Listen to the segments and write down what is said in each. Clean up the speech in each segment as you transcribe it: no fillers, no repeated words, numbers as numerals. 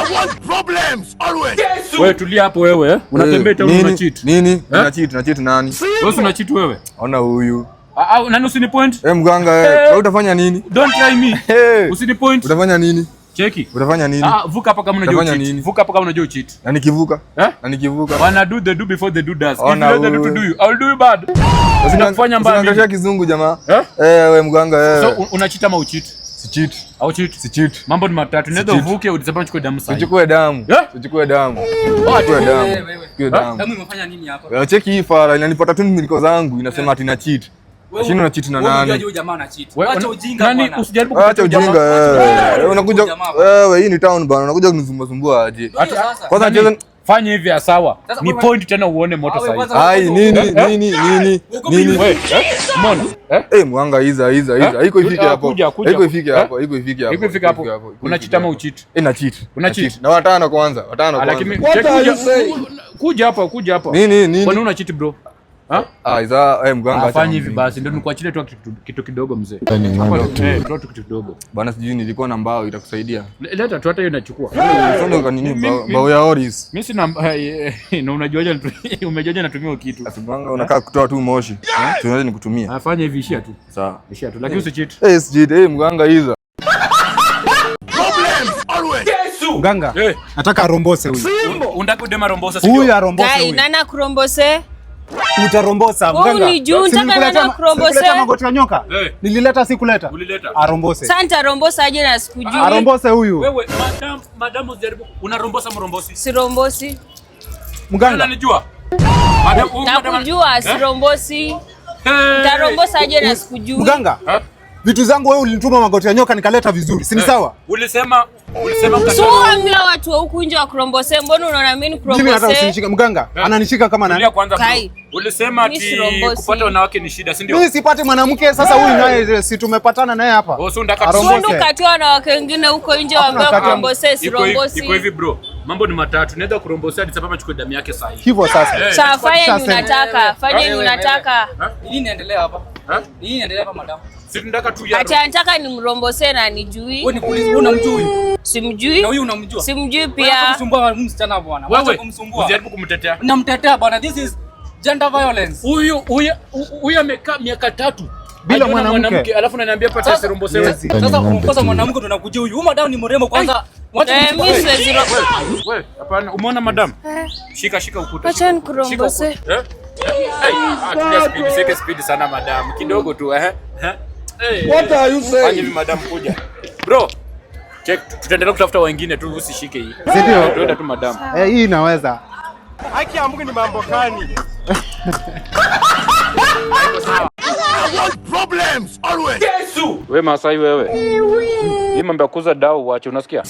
I want problems always. Wewe tulia hapo wewe. Unatembea tena una cheat. Nini? Una cheat nani? Wewe una cheat wewe. Ona huyu. Nani usini point? Mganga wewe utafanya nini? Don't try me. Usini point. Utafanya nini? Cheki. Utafanya nini? Vuka hapa kama unajua cheat. Vuka hapa kama unajua cheat. Na nikivuka? Na nikivuka. Wanna do the do before the do does. If you let the do to do you, I will do you bad. Usinafanya mbaya. Unaangalia kizungu jamaa. Wewe mganga wewe. So unacheat ama ucheat? Si cheat. Au cheat? Si cheat. Mambo ni matatu. Unaweza uvuke udisapana chukue damu sasa. Uchukue damu. Uchukue damu. Uchukue damu. Uchukue damu. Damu imefanya nini hapa? Cheki hii fara inanipata tu miliko zangu inasema ati na cheat. Shino na cheat na nani? Wewe jamaa na cheat. Acha ujinga bwana. Nani usijaribu acha ujinga wewe. Unakuja wewe hii ni town bana. Unakuja kunisumbua aje? Kwanza cheza fanya hivi sawa. Ni point tena uone moto sasa. Ai nini? Wewe umeona? Mwanga hiza. Haiko ifike hapo. Haiko ifike hapo. Unachitama ucheat. Na cheat. Una cheat. Na watano kwanza. Lakini kuja hapa. Nini? Kwani una cheat bro? Mganga afanye hivi basi ndio nikuachilie tu kitu kidogo mzee. Ndio kitu kidogo. Bana sijui nilikuwa na mbao itakusaidia. Leta tu hata hiyo nachukua. Sio kwa nini mbao ya Oris. Mimi sina na unajuaje umejaje natumia kitu. Mganga unakaa kutoa tu moshi. Tunaweza nikutumia. Afanye hivi ishia tu. Sawa. Ishia tu. Lakini usicheat. Cheat. Mganga hizo. Mganga. Nataka arombose huyu. Unataka kudema rombose sio? Huyu arombose huyu. Nana kurombose? Utarombosa mganga. Wewe ni juu nataka nana kurombose. Nilileta magoti ya nyoka. Nilileta sikuleta. Ulileta. Arombose. Santa rombosa aje na sikujui. Arombose huyu. Wewe madam usijaribu unarombosa mrombosi. Si rombosi. Mganga. Unanijua? Nakujua si rombosi. Tarombosa aje na sikujui. Mganga. Vitu zangu wewe ulinituma magoti ya nyoka nikaleta vizuri. Si ni sawa? Ulisema mkataba watu wa huku nje wa kurombose. Mbona unaona mimi kurombose? Mimi hata usinishika mganga. Ananishika kama nani? Ulisema ati kupata wanawake ni shida, si ndio? Mimi sipati mwanamke sasa huyu naye si tumepatana naye hapa. Sundu katiwa na wake wengine huko nje wa kurombose si rombosi. Iko hivi bro. Mambo ni matatu. Naweza kurombosea hadi sababu achukue damu yake sasa hivi. Hivyo sasa. Sasa fanya unataka. Fanya unataka. Nini inaendelea hapa? Nini inaendelea hapa madam? Si tunataka tu yaro. Ati anataka nimrombose na nijui. Wewe ni polisi unamjui? Simjui. Na huyu unamjua? Simjui pia. Wewe unamsumbua msichana bwana. Wacha kumsumbua. Unajaribu kumtetea. Namtetea bwana. This is gender violence. Huyu amekaa miaka 3 bila mwanamke. Alafu ananiambia pata sirombosewe. Sasa ukosa mwanamke tunakujia huyu. Huyu madam ni mrembo kwanza. Mimi siwezi wewe hapana umeona madam? Shika ukuta. Acha nikurombose. Tulia speed sana madam. Kidogo tu What are you saying? Fanya hivi madam kuja. Bro. Check tutaendelea kutafuta wengine tu usishike hii. Ndio. Tuenda tu madam. Hii inaweza. Haki ya Mungu ni mambo gani? I want problems always. Yesu. Wewe Masai wewe. Hii mambo ya kuuza dau uache unasikia?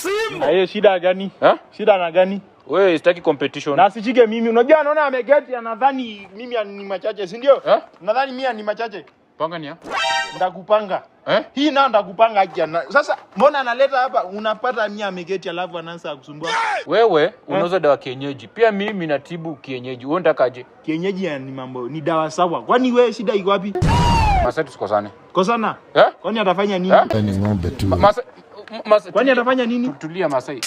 Hiyo shida gani? Shida na gani? Wewe sitaki competition. Na sijige mimi. Unajua anaona amegeti anadhani mimi ni machache, si ndio? Nadhani mimi ni machache. Panga ni Ndakupanga. Hii nao ndakupanga aje. Sasa mbona analeta hapa unapata mimi amegeti alafu anaanza kusumbua. Wewe unauza dawa kienyeji. Pia mimi natibu kienyeji. Wewe unatakaje? Kienyeji ni mambo ni dawa sawa. Kwani wewe shida iko wapi? Masai tusikosane. Kosana? Kwani atafanya nini? Ni ng'ombe tu. Kwani atafanya nini? Tulia Masai.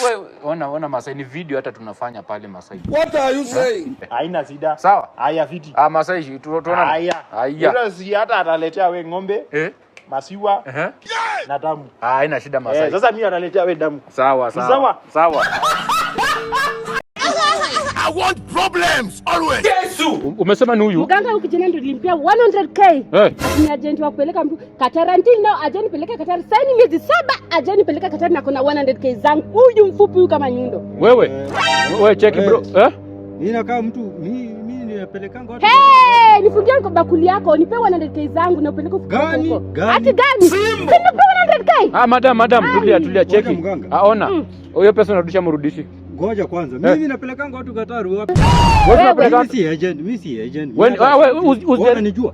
Wewe ona Masai ni video hata tunafanya pale Masai. What are you saying? Haina shida. Sawa? Haya fiti. Masai tunaona. Haya. Hilo si hata ataletea wewe ng'ombe. Masiwa. Na damu. Haina shida Masai. Sasa mimi ataletea wewe damu. Sawa. I want problems always. Yesu. Umesema ni huyu? Mganga huyu kijana ndio nilimpia 100k. Ni agent wa kupeleka mtu Qatarantini nao agent peleka Qatar. Sasa miezi 7 agent peleka Qatar na kuna 100k zangu. Huyu mfupi huyu kama nyundo. Wewe check bro. Mimi nakaa mtu mimi ninapelekanga watu. Nifungie kwa bakuli yako, nipe 100k zangu na upeleke huko. Ati gani? Nipe 100k. Madam tulia check. Ona. Huyo pesa unarudisha mrudishi. Ngoja kwanza. Mimi napelekanga watu Qatar wapi? Wewe unapeleka mimi si agent. Wewe unanijua.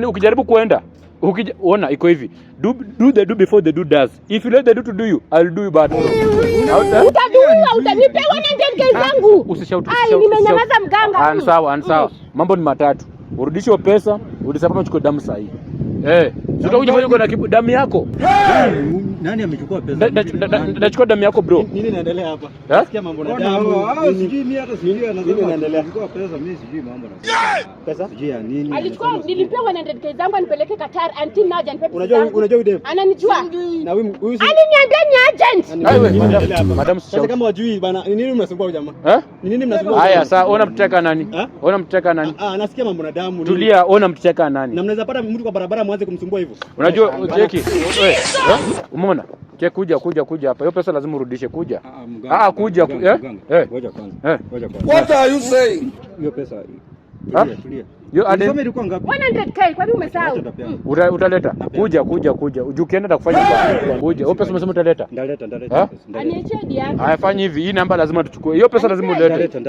Ukijaribu kuenda ona iko hivi. Do the do before the do does. If you let the do to do you, I'll do you bad. Utanipe 100k zangu. Usishout. Nimenyamaza mganga. Sawa. Mambo ni matatu. Urudishe pesa, udisapa chukue damu sahihi. Sio utakuja kufanya kwa damu yako. Nani amechukua pesa? Nachukua damu yako bro. Nini inaendelea hapa? Nasikia mambo na damu. Sijui mimi hata sijui anasema inaendelea. Chukua pesa mimi sijui mambo na pesa. Sijui ya nini. Alichukua nilipia 100k zangu anipeleke Qatar until now hajanipa pesa. Unajua udem? Ananijua. Na huyu aliniambia ni agent. Wewe madam sasa kama wajui bana ni nini mnasumbua jamaa? Ni nini mnasumbua? Haya sasa ona mteka nani? Ona mteka nani? Nasikia mambo na damu. Tulia, ona mteka nani? Na mnaweza pata mtu kwa barabara mwanze kumsumbua hivyo. Unajua cheki. Umeona? Cheki kuja hapa. Hiyo pesa lazima urudishe kuja. Kuja. Ngoja kwanza. What are you saying? Hiyo pesa. Tulia. Hiyo ade. 100k kwa nini umesahau? Utaleta. Kuja. Ukienda kufanya kuja. Hiyo pesa umesema utaleta? Ndaleta. Aniachie diani. Haya fanya hivi. Hii namba lazima tuchukue. Hiyo pesa lazima ulete.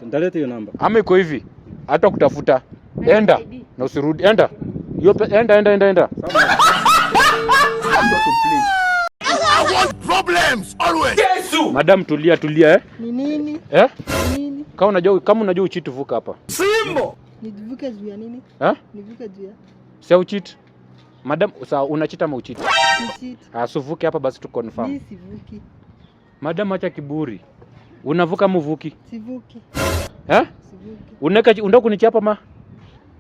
Ndaleta hiyo namba. Ama iko hivi. Hata kutafuta. Enda na usirudi. Enda. Hiyo enda. Problems always. Madam tulia Ni nini? Nini? Kama unajua ucheat vuka hapa. Simbo. Nivuke juu ya nini? Nivuke juu ya. Si ucheat. Madam sawa unachita ama ucheat? Cheat. Suvuke hapa basi tu confirm. Mimi sivuki. Madam acha kiburi. Unavuka mvuki? Sivuki. Sivuki. Unataka kunichapa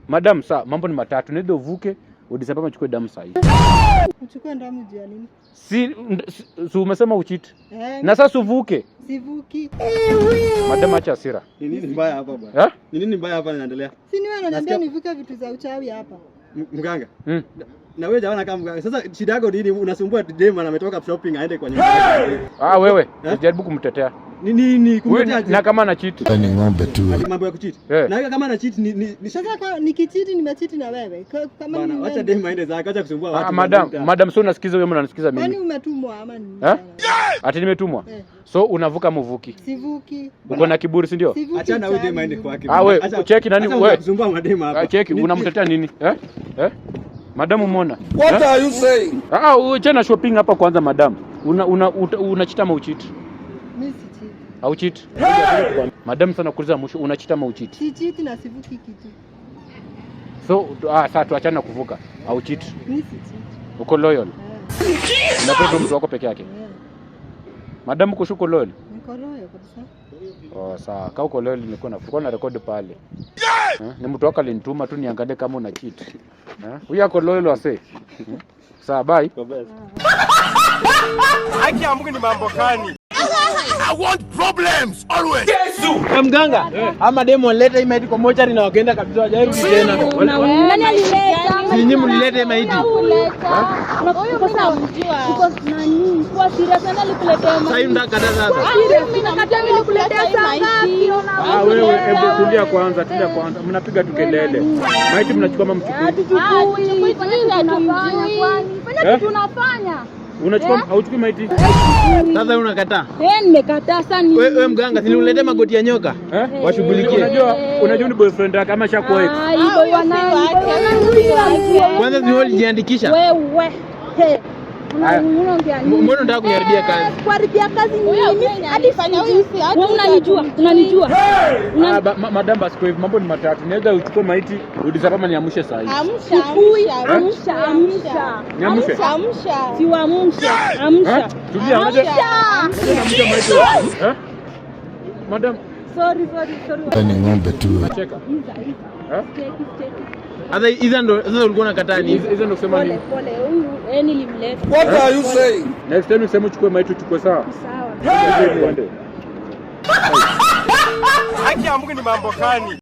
Madam sawa mambo ni matatu. Ndio uvuke udisapa mchukue damu saa hii. Uchukue damu juu ya nini? Si umesema ucheat. Na sasa uvuke. Sivuki. Madam acha hasira. Ni nini mbaya hapa bwana? Ni nini mbaya hapa inaendelea? Si ni wewe unaniambia nivuke vitu za uchawi hapa. Mganga. Na wewe jaona kama mganga. Sasa shida yako nini? Unasumbua dem ametoka shopping aende kwa nyumba yake. Wewe, unajaribu kumtetea. Ni nini kumtetea? Na kama ana cheat. Ni ng'ombe tu. Mambo ya kucheat. Na kama ana cheat ni sasa kama nikicheat nimecheat na wewe. Kama bana acha dem aende zake, acha kusumbua watu. Madam sio unasikiza wewe unanisikiza mimi. Kwani umetumwa ama nini? Ati nimetumwa? So unavuka mvuki? Sivuki. Uko na kiburi si ndio? Acha na wewe dem aende kwake. Wewe cheki nani wewe? Kusumbua madem hapa. Cheki unamtetea nini? Madam umeona? What are you saying? Uchana shopping hapa kwanza madam. Unachita ama ucheat? Mimi si cheat. Au cheat? Madam sana kuuliza mwisho unachita ama ucheat? Si cheat na sivuki kitu. So sasa tuachana kuvuka. Au cheat? Mimi si cheat. Uko loyal? Unapenda mtu wako peke yake? Madam kushuko loyal? Niko loyal kabisa. Sawa. Kama uko loyal nilikuwa na record pale. Ni mtu wako alinituma tu niangalie kama una cheat. Huyu ako loyal wase. Sawa bye. Haki ya Mungu ni mambo gani? I want problems always. Mganga, ama demo leta hii maiti kwa mochari na wakaenda kabisa wajarudi tena. Nani alileta? Nyinyi mlilete maiti. Huyu mnamjua. Uko nani? Kwa serious sana alikuletea maiti. Sasa hivi ndakata sasa. Mimi nakata nilikuletea sana. Wewe hebu tulia kwanza. Mnapiga tu kelele. Maiti mnachukua kama mchukue. Hatuchukui fanya tunafanya. Unachukua hauchukui maiti? Sasa unakataa? Nimekataa sana. Wewe mganga, si nilete magoti ya nyoka? Washughulikie. Unajua ni boyfriend yake ama shakuwa ex. Kwanza si wewe ulijiandikisha? Wewe. Mbona unataka kuniharibia kazi? Kuharibia kazi ni mimi hadi fanya hivi. Unanijua. Madam basi kwa hivyo mambo ni matatu. Naweza uchukue maiti udisapama niamshe saa hii. Amsha. Tulia unajua. Amsha maiti. Madam. Sorry. Ni ng'ombe tu. Cheka. Sasa hizo ndo ulikuwa unakataa nini? Hizo ndo kusema nini? Pole huyu nilimleta. What are you saying? Next time useme uchukue maiti uchukue sawa. Sawa. Haki ya Mungu ni mambo gani?